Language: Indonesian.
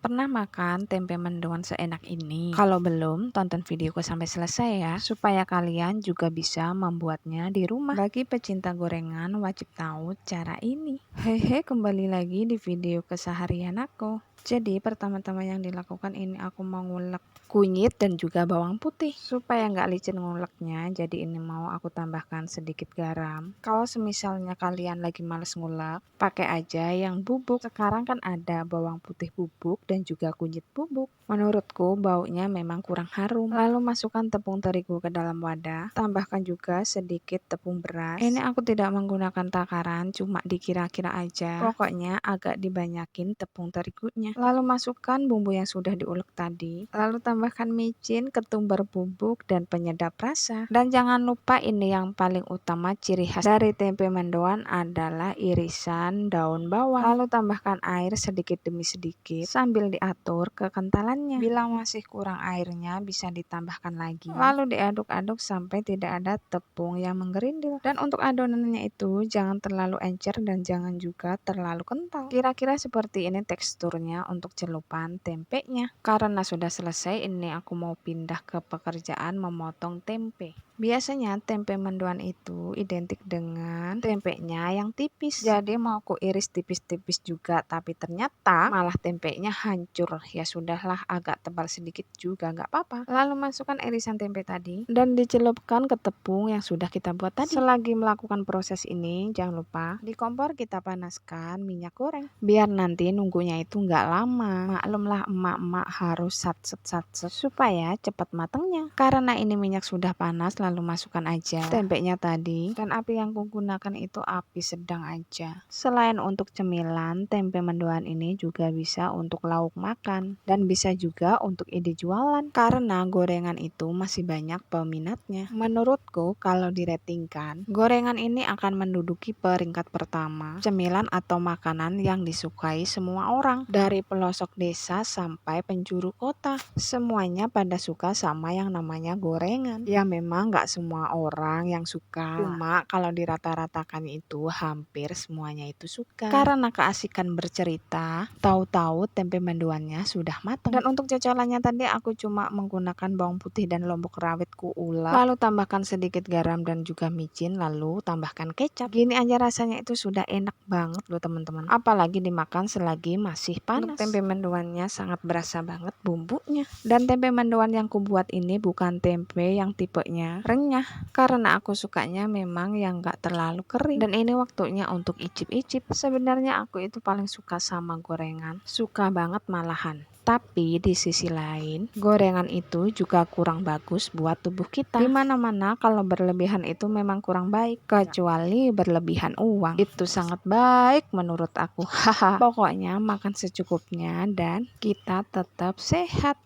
Pernah makan tempe mendoan seenak ini? Kalau belum, tonton videoku sampai selesai ya, supaya kalian juga bisa membuatnya di rumah. Bagi pecinta gorengan, wajib tahu cara ini. Hehe, kembali lagi di video keseharian aku. Jadi pertama-tama yang dilakukan ini aku mau ngulek kunyit dan juga bawang putih supaya nggak licin nguleknya. Jadi ini mau aku tambahkan sedikit garam. Kalau semisalnya kalian lagi males ngulek, pakai aja yang bubuk. Sekarang kan ada bawang putih bubuk dan juga kunyit bubuk. Menurutku baunya memang kurang harum. Lalu masukkan tepung terigu ke dalam wadah. Tambahkan juga sedikit tepung beras. Ini aku tidak menggunakan takaran, cuma dikira-kira aja. Pokoknya agak dibanyakin tepung terigunya. Lalu masukkan bumbu yang sudah diulek tadi. Lalu tambahkan micin, ketumbar bubuk, dan penyedap rasa. Dan jangan lupa ini yang paling utama, ciri khas dari tempe mendoan adalah irisan daun bawang. Lalu tambahkan air sedikit demi sedikit sambil diatur kekentalannya. Bila masih kurang airnya bisa ditambahkan lagi. Lalu diaduk-aduk sampai tidak ada tepung yang menggerindil. Dan untuk adonannya itu jangan terlalu encer dan jangan juga terlalu kental. Kira-kira seperti ini teksturnya untuk celupan tempenya. Karena sudah selesai, ini aku mau pindah ke pekerjaan memotong tempe. Biasanya tempe mendoan itu identik dengan tempenya yang tipis. Jadi mau aku iris tipis-tipis juga, tapi ternyata malah tempenya hancur. Ya sudahlah, agak tebal sedikit juga nggak apa-apa. Lalu masukkan irisan tempe tadi dan dicelupkan ke tepung yang sudah kita buat tadi. Selagi melakukan proses ini, jangan lupa di kompor kita panaskan minyak goreng. Biar nanti nunggunya itu nggak lama. Maklumlah emak-emak harus satset supaya cepat matangnya. Karena ini minyak sudah panas, lalu masukkan aja tempenya tadi. Dan api yang kugunakan itu api sedang aja. Selain untuk cemilan, tempe mendoan ini juga bisa untuk lauk makan. Dan bisa juga untuk ide jualan. Karena gorengan itu masih banyak peminatnya. Menurutku kalau diratingkan, gorengan ini akan menduduki peringkat pertama cemilan atau makanan yang disukai semua orang. Dari pelosok desa sampai penjuru kota, semuanya pada suka sama yang namanya gorengan. Ya memang nggak semua orang yang suka, cuma kalau dirata-ratakan itu hampir semuanya itu suka. Karena keasikan bercerita, tahu-tahu tempe mendoannya sudah matang. Dan untuk cocolannya tadi aku cuma menggunakan bawang putih dan lombok rawit ku ulek. Lalu tambahkan sedikit garam dan juga micin, lalu tambahkan kecap. Gini aja rasanya itu sudah enak banget loh teman-teman. Apalagi dimakan selagi masih panas. Untuk tempe mendoannya sangat berasa banget bumbunya. Dan tempe mendoan yang kubuat ini bukan tempe yang tipenya renyah. Karena aku sukanya memang yang gak terlalu kering. Dan ini waktunya untuk icip-icip. Sebenarnya aku itu paling suka sama gorengan. Suka banget malahan. Tapi di sisi lain, gorengan itu juga kurang bagus buat tubuh kita. Dimana-mana kalau berlebihan itu memang kurang baik. Kecuali berlebihan uang. Itu sangat baik menurut aku. Haha. Pokoknya makan secukupnya dan kita tetap sehat.